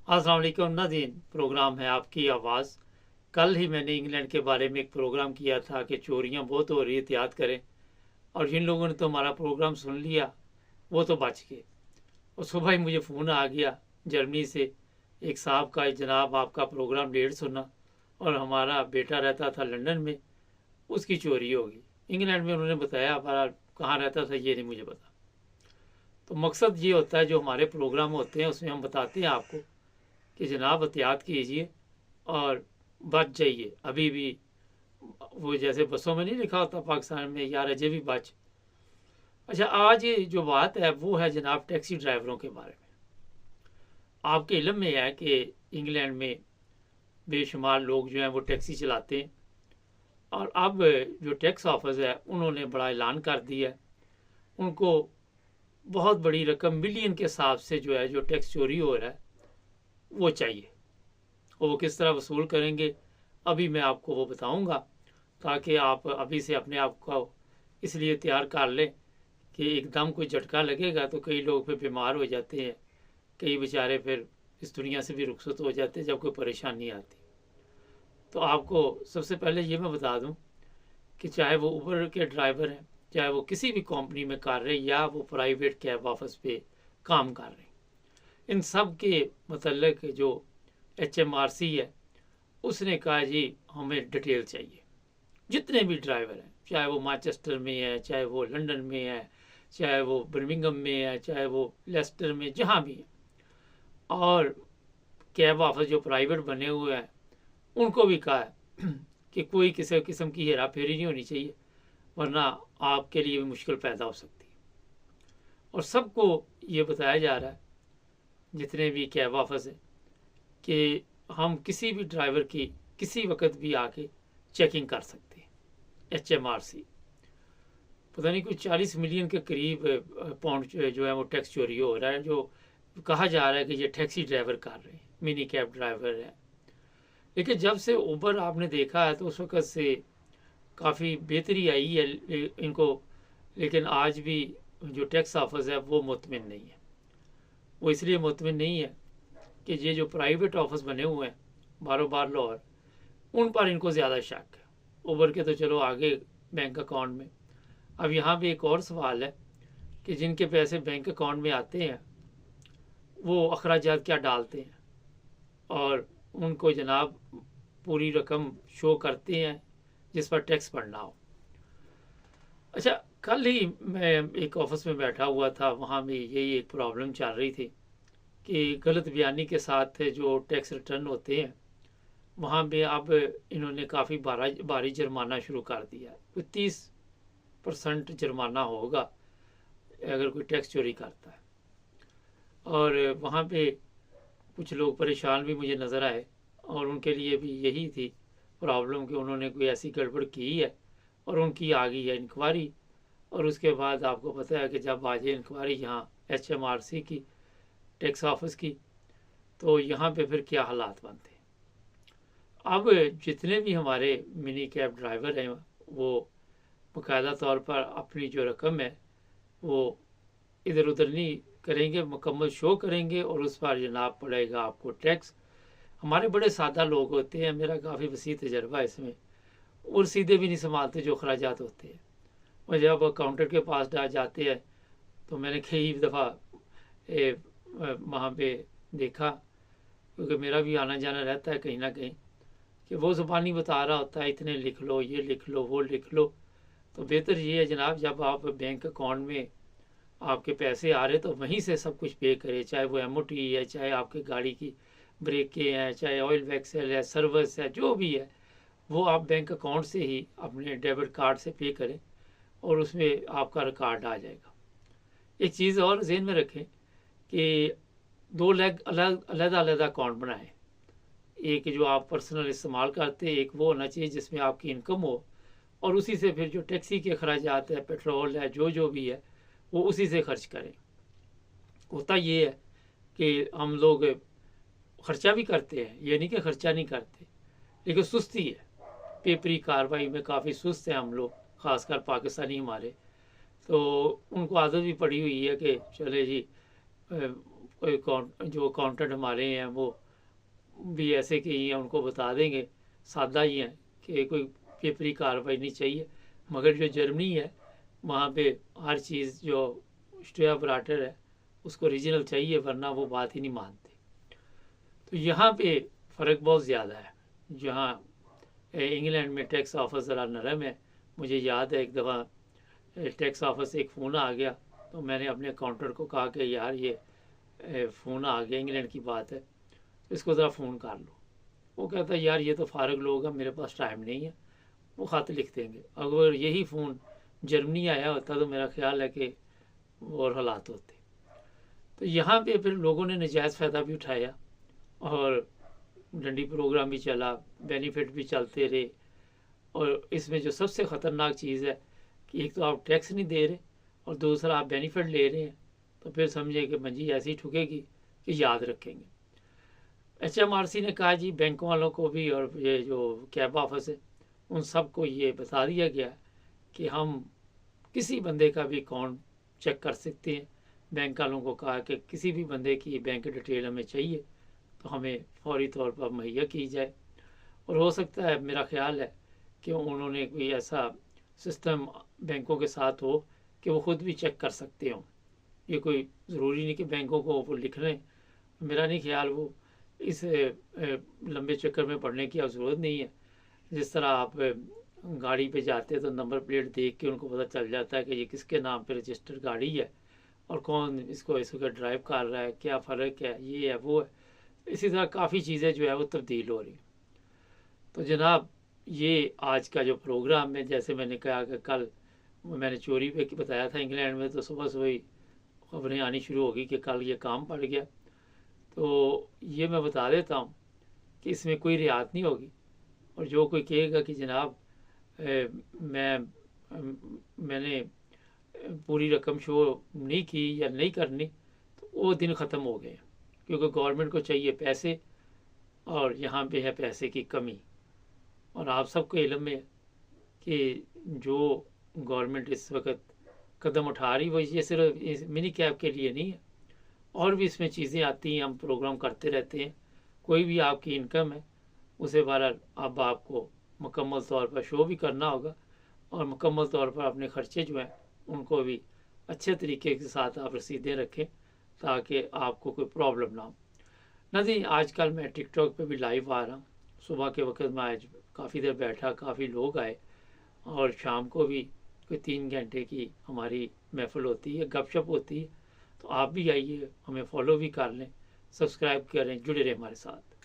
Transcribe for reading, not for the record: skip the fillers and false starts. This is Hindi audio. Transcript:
अस्सलाम वालेकुम नाज़रीन, प्रोग्राम है आपकी आवाज़। कल ही मैंने इंग्लैंड के बारे में एक प्रोग्राम किया था कि चोरियां बहुत हो रही है, एहतियात करें। और जिन लोगों ने तो हमारा प्रोग्राम सुन लिया वो तो बच गए। और सुबह ही मुझे फ़ोन आ गया जर्मनी से, एक साहब का, जनाब आपका प्रोग्राम लेट सुना और हमारा बेटा रहता था लंदन में, उसकी चोरी होगी। इंग्लैंड में उन्होंने बताया, हमारा कहाँ रहता था ये नहीं मुझे पता। तो मकसद ये होता है, जो हमारे प्रोग्राम होते हैं उसमें हम बताते हैं आपको कि जनाब एहतियात कीजिए और बच जाइए अभी भी। वो जैसे बसों में नहीं लिखा होता पाकिस्तान में, यार अजय भी बच। अच्छा, आज ये जो बात है वो है जनाब टैक्सी ड्राइवरों के बारे में। आपके इल्म में है कि इंग्लैंड में बेशुमार लोग जो हैं वो टैक्सी चलाते हैं। और अब जो टैक्स ऑफिस है उन्होंने बड़ा ऐलान कर दिया है, उनको बहुत बड़ी रकम मिलियन के हिसाब से जो है, जो टैक्स चोरी हो रहा है वो चाहिए। और वो किस तरह वसूल करेंगे अभी मैं आपको वो बताऊंगा, ताकि आप अभी से अपने आप को इसलिए तैयार कर लें कि एकदम कोई झटका लगेगा तो कई लोग फिर बीमार हो जाते हैं, कई बेचारे फिर इस दुनिया से भी रुखसत हो जाते हैं जब कोई परेशानी आती। तो आपको सबसे पहले ये मैं बता दूं कि चाहे वो उबर के ड्राइवर हैं, चाहे वो किसी भी कंपनी में कर रहे हैं या वो प्राइवेट कैब ऑफिस पे काम कर रहे हैं, इन सब के मतलब जो HMRC है उसने कहा जी हमें डिटेल चाहिए। जितने भी ड्राइवर हैं, चाहे वो मैनचेस्टर में है, चाहे वो लंदन में है, चाहे वो बर्मिंघम में है, चाहे वो लेस्टर में, जहाँ भी है। और कैब ऑफिस जो प्राइवेट बने हुए हैं उनको भी कहा है कि कोई किसी किस्म की हेरा फेरी नहीं होनी चाहिए, वरना आपके लिए भी मुश्किल पैदा हो सकती है। और सबको ये बताया जा रहा है, जितने भी कैब ऑफिस है, कि हम किसी भी ड्राइवर की किसी वक्त भी आके चेकिंग कर सकते हैं। HMRC पता नहीं कुछ 40 मिलियन के करीब पाउंड जो है वो टैक्स चोरी हो रहा है, जो कहा जा रहा है कि ये टैक्सी ड्राइवर कर रहे हैं, मिनी कैब ड्राइवर है। लेकिन जब से उबर आपने देखा है तो उस वक्त से काफ़ी बेहतरी आई है इनको। लेकिन आज भी जो टैक्स ऑफिस है वो मुतमिन नहीं है। वो इसलिए मुतमिन नहीं है कि ये जो प्राइवेट ऑफिस बने हुए हैं बारों बार लाहौर, उन पर इनको ज़्यादा शक है। उबर के तो चलो आगे बैंक अकाउंट में। अब यहाँ भी एक और सवाल है कि जिनके पैसे बैंक अकाउंट में आते हैं वो अखराजात क्या डालते हैं, और उनको जनाब पूरी रकम शो करते हैं जिस पर टैक्स भरना हो। अच्छा, कल ही मैं एक ऑफिस में बैठा हुआ था, वहाँ भी यही एक प्रॉब्लम चल रही थी कि गलत बयानी के साथ जो टैक्स रिटर्न होते हैं वहाँ पे अब इन्होंने काफ़ी भारी जुर्माना शुरू कर दिया है। कोई 30% जुर्माना होगा अगर कोई टैक्स चोरी करता है। और वहाँ पे कुछ लोग परेशान भी मुझे नज़र आए, और उनके लिए भी यही थी प्रॉब्लम कि उन्होंने कोई ऐसी गड़बड़ की है और उनकी आ गई है इंक्वायरी। और उसके बाद आपको पता है कि जब आ जाए इंक्वायरी यहाँ HMRC की, टैक्स ऑफिस की, तो यहाँ पे फिर क्या हालात बनते हैं। अब जितने भी हमारे मिनी कैब ड्राइवर हैं वो बाकायदा तौर पर अपनी जो रकम है वो इधर उधर नहीं करेंगे, मुकम्मल शो करेंगे, और उस पर जनाब पड़ेगा आपको टैक्स। हमारे बड़े सादा लोग होते हैं, मेरा काफ़ी वसी तजर्बा है इसमें, और सीधे भी नहीं संभालते जो अखराजात होते हैं। और जब काउंटर के पास जाते हैं तो मैंने कई दफ़ा वहाँ पे देखा, क्योंकि मेरा भी आना जाना रहता है कहीं ना कहीं, कि वो ज़ुबानी बता रहा होता है इतने लिख लो, ये लिख लो, वो लिख लो। तो बेहतर ये है जनाब, जब आप बैंक अकाउंट में आपके पैसे आ रहे तो वहीं से सब कुछ पे करें, चाहे वो MOT है, चाहे आपकी गाड़ी की ब्रेकें हैं, चाहे ऑयल वैक्सल है, सर्विस है, जो भी है वो आप बैंक अकाउंट से ही अपने डेबिट कार्ड से पे करें और उसमें आपका रिकॉर्ड आ जाएगा। एक चीज़ और जहन में रखें कि 2 अलग अलग अकाउंट बनाएं। एक जो आप पर्सनल इस्तेमाल करते हैं, एक वो होना चाहिए जिसमें आपकी इनकम हो, और उसी से फिर जो टैक्सी के अखराजात है, पेट्रोल है, जो भी है वो उसी से खर्च करें। होता ये है कि हम लोग खर्चा भी करते हैं, ये नहीं कि खर्चा नहीं करते, लेकिन सुस्ती है, पेपरी कार्रवाई में काफ़ी सुस्त हैं हम लोग, ख़ासकर पाकिस्तानी हमारे। तो उनको आदत भी पड़ी हुई है कि चले जी कोई जो अकाउंटेंट हमारे हैं वो भी ऐसे के ही हैं, उनको बता देंगे, सादा ही हैं कि कोई पेपरी कार्रवाई नहीं चाहिए। मगर जो जर्मनी है वहाँ पे हर चीज़ जो स्टे ऑपरेटर है उसको रीजनल चाहिए, वरना वो बात ही नहीं मानते। तो यहाँ पे फ़र्क बहुत ज़्यादा है। जहाँ इंग्लैंड में टैक्स ऑफिस ज़रा नरम है। मुझे याद है एक दफ़ा टैक्स ऑफिस से एक फ़ोन आ गया, तो मैंने अपने अकाउंटेंट को कहा कि यार ये फ़ोन आ गया, इंग्लैंड की बात है, तो इसको ज़रा फ़ोन कर लो। वो कहता है यार ये तो फारग लोग हैं, मेरे पास टाइम नहीं है। वो ख़त लिख देंगे। अगर यही फ़ोन जर्मनी आया होता तो मेरा ख्याल है कि और हालात होते। तो यहाँ पे फिर लोगों ने नजायज़ फ़ायदा भी उठाया और डंडी प्रोग्राम भी चला, बेनिफिट भी चलते रहे। और इसमें जो सबसे ख़तरनाक चीज़ है कि एक तो आप टैक्स नहीं दे रहे और दूसरा आप बेनिफिट ले रहे हैं, तो फिर समझे कि मंजी ऐसी ठुकेगी कि याद रखेंगे। HMRC ने कहा जी बैंकों वालों को भी और ये जो कैब ऑफिस है उन सबको ये बता दिया गया कि हम किसी बंदे का भी अकाउंट चेक कर सकते हैं। बैंक वालों को कहा कि किसी भी बंदे की बैंक डिटेल हमें चाहिए तो हमें फौरी तौर पर मुहैया की जाए। और हो सकता है, मेरा ख्याल है कि उन्होंने कोई ऐसा सिस्टम बैंकों के साथ हो कि वो ख़ुद भी चेक कर सकते हों। ये कोई ज़रूरी नहीं कि बैंकों को वो लिख लें। मेरा नहीं ख्याल वो इस लंबे चक्कर में पड़ने की अब ज़रूरत नहीं है। जिस तरह आप गाड़ी पे जाते हैं तो नंबर प्लेट देख के उनको पता चल जाता है कि ये किसके नाम पे रजिस्टर्ड गाड़ी है और कौन इसको ड्राइव कर रहा है, क्या फ़र्क है, ये है वो है। इसी तरह काफ़ी चीज़ें जो है वो तब्दील हो रही। तो जनाब ये आज का जो प्रोग्राम है, जैसे मैंने कहा कि कल मैंने चोरी पे बताया था इंग्लैंड में, तो सुबह सुबह ही खबरें आनी शुरू होगी कि कल ये काम पड़ गया। तो ये मैं बता देता हूँ कि इसमें कोई रियायत नहीं होगी। और जो कोई कहेगा कि जनाब मैंने पूरी रकम शो नहीं की या नहीं करनी, तो वो दिन ख़त्म हो गए। क्योंकि गवर्नमेंट को चाहिए पैसे और यहाँ पे है पैसे की कमी। और आप सबको इल्म है कि जो गवर्नमेंट इस वक्त कदम उठा रही वो ये सिर्फ इस मिनी कैब के लिए नहीं है, और भी इसमें चीज़ें आती हैं। हम प्रोग्राम करते रहते हैं। कोई भी आपकी इनकम है उसे बहरहाल अब आपको मुकम्मल तौर पर शो भी करना होगा और मुकम्मल तौर पर अपने ख़र्चे जो हैं उनको भी अच्छे तरीके के साथ आप रसीदें रखें ताकि आपको कोई प्रॉब्लम ना हो। नहीं, आजकल मैं टिकटॉक पे भी लाइव आ रहा हूँ। सुबह के वक्त मैं आज काफ़ी देर बैठा, काफ़ी लोग आए और शाम को भी कोई 3 घंटे की हमारी महफिल होती है, गपशप होती है। तो आप भी आइए, हमें फॉलो भी कर लें, सब्सक्राइब करें, जुड़े रहें हमारे साथ।